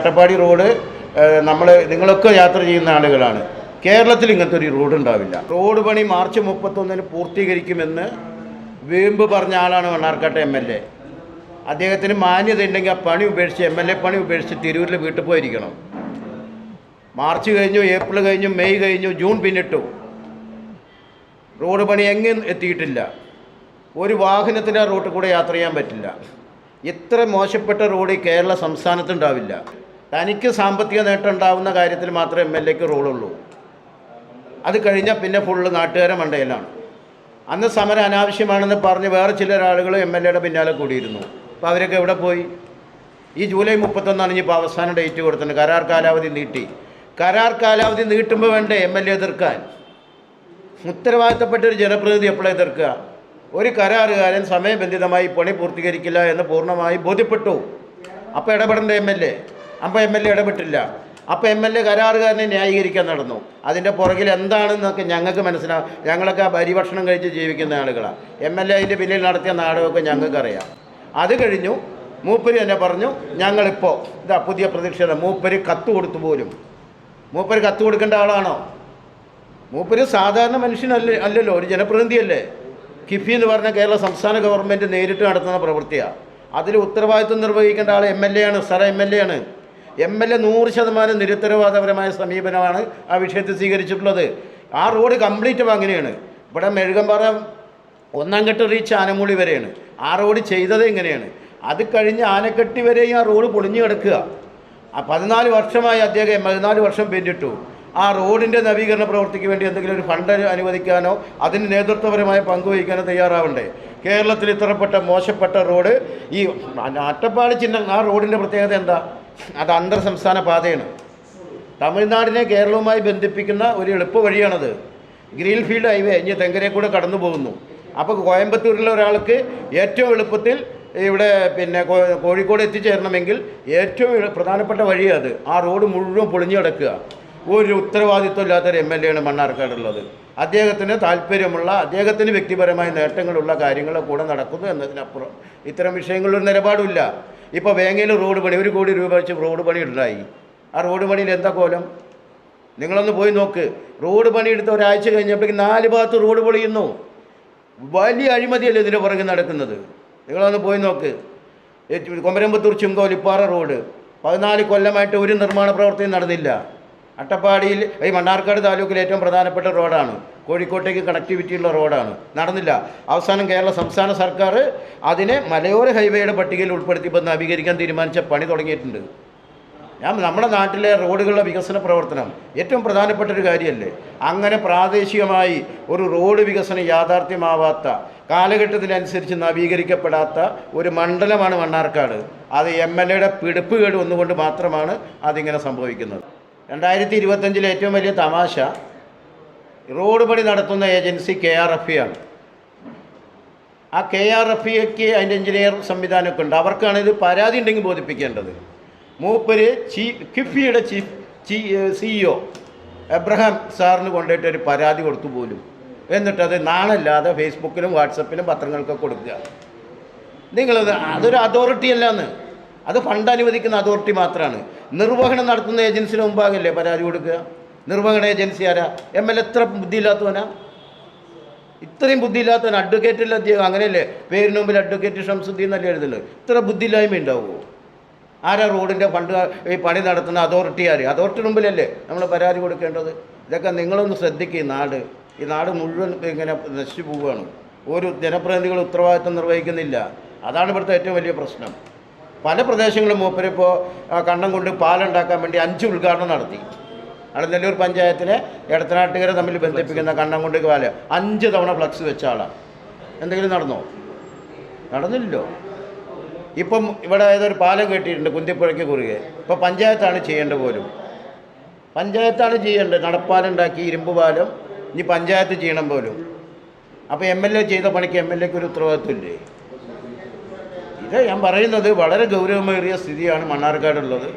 Attappadi road നിങ്ങളൊക്കെ യാത്ര ചെയ്യുന്ന ആളുകളാണ്. കേരളത്തിൽ ഇങ്ങനത്തെ ഒരു റോഡ് ഉണ്ടാവില്ല. റോഡ് പണി മാർച്ച് 31 പൂർത്തീകരിക്കുമെന്ന് വീമ്പ് പറഞ്ഞ ആളാണ് മണ്ണാർക്കാട്ടെ MLA. അദ്ദേഹത്തിന് മാന്യത ഉണ്ടെങ്കിൽ ആ പണി ഉപേക്ഷിച്ച് MLA പണി ഉപേക്ഷിച്ച് തിരൂരിൽ വീട്ടിൽ പോയിരിക്കണം. മാർച്ച് കഴിഞ്ഞു, ഏപ്രിൽ കഴിഞ്ഞു, മെയ് കഴിഞ്ഞു, ജൂൺ പിന്നിട്ടു. റോഡ് പണി എങ്ങും എത്തിയിട്ടില്ല. ഒരു വാഹനത്തിന് ആ റോട്ടിൽ കൂടെ യാത്ര ചെയ്യാൻ പറ്റില്ല. ഇത്ര മോശപ്പെട്ട റോഡ് കേരള സംസ്ഥാനത്തുണ്ടാവില്ല. തനിക്ക് സാമ്പത്തിക നേട്ടം ഉണ്ടാവുന്ന കാര്യത്തിൽ മാത്രമേ MLAക്ക് റോളുള്ളൂ. അത് കഴിഞ്ഞാൽ പിന്നെ ഫുള്ള് നാട്ടുകാരെ മണ്ടയിലാണ്. അന്ന് സമരം അനാവശ്യമാണെന്ന് പറഞ്ഞ് വേറെ ചില ആളുകൾ MLAയുടെ പിന്നാലെ കൂടിയിരുന്നു. അപ്പോൾ അവരൊക്കെ എവിടെ പോയി? ഈ ജൂലൈ 31 ഇനിയിപ്പോൾ അവസാന ഡേറ്റ് കൊടുത്തിട്ടുണ്ട്. കരാർ കാലാവധി നീട്ടി. കരാർ കാലാവധി നീട്ടുമ്പോൾ വേണ്ടേ MLA എതിർക്കാൻ? ഉത്തരവാദിത്തപ്പെട്ട ഒരു ജനപ്രതിനിധി എപ്പോഴാണ് എതിർക്കുക? ഒരു കരാറുകാരൻ സമയബന്ധിതമായി പണി പൂർത്തീകരിക്കില്ല എന്ന് പൂർണ്ണമായി ബോധ്യപ്പെട്ടു. അപ്പോൾ ഇടപെടേണ്ട MLA. അപ്പോൾ MLA ഇടപെട്ടില്ല. അപ്പോൾ MLA കരാറുകാരനെ ന്യായീകരിക്കാൻ നടന്നു. അതിൻ്റെ പുറകിൽ എന്താണെന്നൊക്കെ ഞങ്ങൾക്ക് മനസ്സിലാവും. ഞങ്ങളൊക്കെ ഭരിഭക്ഷണം കഴിച്ച് ജീവിക്കുന്ന ആളുകളാണ്. MLA അതിൻ്റെ പിന്നിൽ നടത്തിയ നാടകമൊക്കെ ഞങ്ങൾക്കറിയാം. അത് കഴിഞ്ഞു മൂപ്പര് തന്നെ പറഞ്ഞു, ഞങ്ങളിപ്പോൾ ഇതാ പുതിയ പ്രതിഷേധം. മൂപ്പര് കത്ത് കൊടുത്തു പോലും. മൂപ്പര് കത്ത് കൊടുക്കേണ്ട ആളാണോ? മൂപ്പര് സാധാരണ അല്ലല്ലോ, ഒരു ജനപ്രതിനിധിയല്ലേ. കിഫി എന്ന് പറഞ്ഞ കേരള സംസ്ഥാന ഗവൺമെൻറ് നേരിട്ട് നടത്തുന്ന പ്രവൃത്തിയാണ്. അതിൽ ഉത്തരവാദിത്വം നിർവഹിക്കേണ്ട ആൾ MLA ആണ്. MLA ആണ്. MLA 100% നിരുത്തരവാദപരമായ സമീപനമാണ് ആ വിഷയത്തിൽ സ്വീകരിച്ചിട്ടുള്ളത്. ആ റോഡ് കംപ്ലീറ്റ് അങ്ങനെയാണ്. ഇവിടെ മെഴുകമ്പാറ 1-ാം ഘട്ടം റീച്ച് ആനമൂളി വരെയാണ്. ആ റോഡ് ചെയ്തത് എങ്ങനെയാണ്? അത് കഴിഞ്ഞ് ആനക്കെട്ടി വരെയും ആ റോഡ് പൊളിഞ്ഞു കിടക്കുക. 14 വർഷമായി അദ്ദേഹം 14 വർഷം പിന്നിട്ടു. ആ റോഡിൻ്റെ നവീകരണ പ്രവൃത്തിക്ക് വേണ്ടി എന്തെങ്കിലും ഒരു ഫണ്ട് അനുവദിക്കാനോ അതിന് നേതൃത്വപരമായ പങ്കുവഹിക്കാനോ തയ്യാറാവണ്ടേ? കേരളത്തിൽ ഇത്രപ്പെട്ട മോശപ്പെട്ട റോഡ്, ഈ അട്ടപ്പാടി ചിഹ്നം, ആ റോഡിൻ്റെ പ്രത്യേകത എന്താ? അത് അന്തർ സംസ്ഥാന പാതയാണ്. തമിഴ്നാടിനെ കേരളവുമായി ബന്ധിപ്പിക്കുന്ന ഒരു എളുപ്പ വഴിയാണത്. ഗ്രീൻഫീൽഡ് ഹൈവേ ഇനി തെങ്കരെ കൂടെ കടന്നു പോകുന്നു. അപ്പോൾ കോയമ്പത്തൂരിലെ ഒരാൾക്ക് ഏറ്റവും എളുപ്പത്തിൽ ഇവിടെ കോഴിക്കോട് എത്തിച്ചേരണമെങ്കിൽ ഏറ്റവും പ്രധാനപ്പെട്ട വഴിയാണ് അത്. ആ റോഡ് മുഴുവൻ പൊളിഞ്ഞു കിടക്കുക. ഒരു ഉത്തരവാദിത്വം ഇല്ലാത്തൊരു MLA ആണ് മണ്ണാർക്കാടുള്ളത്. അദ്ദേഹത്തിന് താല്പര്യമുള്ള, അദ്ദേഹത്തിന് വ്യക്തിപരമായ നേട്ടങ്ങളുള്ള കാര്യങ്ങൾ കൂടെ നടക്കുന്നു എന്നതിനപ്പുറം ഇത്തരം വിഷയങ്ങളിലൊരു നിലപാടില്ല. ഇപ്പോൾ വേങ്ങയിൽ റോഡ് പണി 1 കോടി രൂപ വെച്ച് റോഡ് പണി ഉണ്ടായി. ആ റോഡ് പണിയിൽ എന്താ കോലം? നിങ്ങളൊന്ന് പോയി നോക്ക്. റോഡ് പണി എടുത്ത ഒരാഴ്ച കഴിഞ്ഞപ്പോഴേക്കും 4 ഭാഗത്ത് റോഡ് പൊളിയുന്നു. വലിയ അഴിമതിയല്ലേ ഇതിൻ്റെ പുറകെ നടക്കുന്നത്? നിങ്ങളൊന്ന് പോയി നോക്ക്. കൊമരമ്പത്തൂർ ചുങ്കോലിപ്പാറ റോഡ് 14 കൊല്ലമായിട്ട് ഒരു നിർമ്മാണ പ്രവർത്തനം നടന്നില്ല. അട്ടപ്പാടിയിൽ ഈ മണ്ണാർക്കാട് താലൂക്കിൽ ഏറ്റവും പ്രധാനപ്പെട്ട റോഡാണ്. കോഴിക്കോട്ടേക്ക് കണക്ടിവിറ്റിയുള്ള റോഡാണ്. നടന്നില്ല. അവസാനം കേരള സംസ്ഥാന സർക്കാർ അതിനെ മലയോര ഹൈവേയുടെ പട്ടികയിൽ ഉൾപ്പെടുത്തിയപ്പോൾ നവീകരിക്കാൻ തീരുമാനിച്ച പണി തുടങ്ങിയിട്ടുണ്ട്. നമ്മുടെ നാട്ടിലെ റോഡുകളുടെ വികസന പ്രവർത്തനം ഏറ്റവും പ്രധാനപ്പെട്ട ഒരു കാര്യമല്ലേ? അങ്ങനെ പ്രാദേശികമായി ഒരു റോഡ് വികസനം യാഥാർത്ഥ്യമാവാത്ത, കാലഘട്ടത്തിനനുസരിച്ച് നവീകരിക്കപ്പെടാത്ത ഒരു മണ്ഡലമാണ് മണ്ണാർക്കാട്. അത് MLAയുടെ പിടിപ്പുകേട് ഒന്നുകൊണ്ട് മാത്രമാണ് അതിങ്ങനെ സംഭവിക്കുന്നത്. 2025 ഏറ്റവും വലിയ തമാശ, റോഡ് പണി നടത്തുന്ന ഏജൻസി KRFE ആണ്. ആ KRFEക്ക് അതിൻ്റെ എഞ്ചിനീയർ സംവിധാനമൊക്കെ ഉണ്ട്. അവർക്കാണ് ഇത് പരാതി ഉണ്ടെങ്കിൽ ബോധിപ്പിക്കേണ്ടത്. മൂപ്പര് കിഫിയുടെ CEO എബ്രഹാം സാറിന് കൊണ്ടുപോയിട്ട് ഒരു പരാതി കൊടുത്തു പോലും. എന്നിട്ടത് നാളല്ലാതെ ഫേസ്ബുക്കിലും വാട്സപ്പിലും പത്രങ്ങൾക്കൊക്കെ കൊടുക്കുക. അതൊരു അതോറിറ്റി അല്ലാന്ന്. അത് ഫണ്ട് അനുവദിക്കുന്ന അതോറിറ്റി മാത്രമാണ്. നിർവഹണം നടത്തുന്ന ഏജൻസിന് മുമ്പാകല്ലേ പരാതി കൊടുക്കുക? നിർവഹണ ഏജൻസി ആരാ? MLA എത്ര ബുദ്ധിയില്ലാത്തവനാ? ഇത്രയും ബുദ്ധിയില്ലാത്തവൻ. അഡ്വക്കേറ്റില്ല അദ്ദേഹം, അങ്ങനെയല്ലേ? പേരിന് മുമ്പിൽ അഡ്വക്കേറ്റ് ഷംസുദ്ദീൻ എന്നല്ലേ എഴുതുന്നത്? ഇത്ര ബുദ്ധിയില്ലായ്മ ഉണ്ടാവുമോ? ആരാ റോഡിൻ്റെ ഫണ്ട് ഈ പണി നടത്തുന്ന അതോറിറ്റി? ആര്? അതോറിറ്റി മുമ്പിലല്ലേ നമ്മൾ പരാതി കൊടുക്കേണ്ടത്? ഇതൊക്കെ നിങ്ങളൊന്ന് ശ്രദ്ധിക്കുക. ഈ നാട് മുഴുവൻ ഇങ്ങനെ നശിച്ചു പോവുകയാണ്. ഒരു ജനപ്രതിനിധികൾ ഉത്തരവാദിത്വം നിർവഹിക്കുന്നില്ല. അതാണ് ഇവിടുത്തെ ഏറ്റവും വലിയ പ്രശ്നം. പല പ്രദേശങ്ങളും മൂപ്പരിപ്പോൾ കണ്ടം കൊണ്ട് പാലുണ്ടാക്കാൻ വേണ്ടി 5 ഉദ്ഘാടനം നടത്തി. നെല്ലൂർ പഞ്ചായത്തിലെ എടത്തനാട്ടുകരെ തമ്മിൽ ബന്ധിപ്പിക്കുന്ന കണ്ടം കൊണ്ട് പാല് 5 തവണ ഫ്ലക്സ് വെച്ച ആളാണ്. എന്തെങ്കിലും നടന്നോ? നടന്നില്ലല്ലോ. ഇപ്പം ഇവിടെ ഏതൊരു പാലം കെട്ടിയിട്ടുണ്ട് കുന്തിപ്പുഴയ്ക്ക് കുറുകെ. ഇപ്പോൾ പഞ്ചായത്താണ് ചെയ്യേണ്ടത് പോലും. പഞ്ചായത്താണ് ചെയ്യേണ്ടത്. നടപ്പാലുണ്ടാക്കി ഇരുമ്പ് പാലം ഇനി പഞ്ചായത്ത് ചെയ്യണം പോലും. അപ്പോൾ MLA ചെയ്ത പണിക്ക് MLAക്ക് ഒരു ഉത്തരവാദിത്വമില്ലേ? ഇത് ഞാൻ പറയുന്നത് വളരെ ഗൗരവമേറിയ സ്ഥിതിയാണ് മണ്ണാർക്കാടുള്ളത്.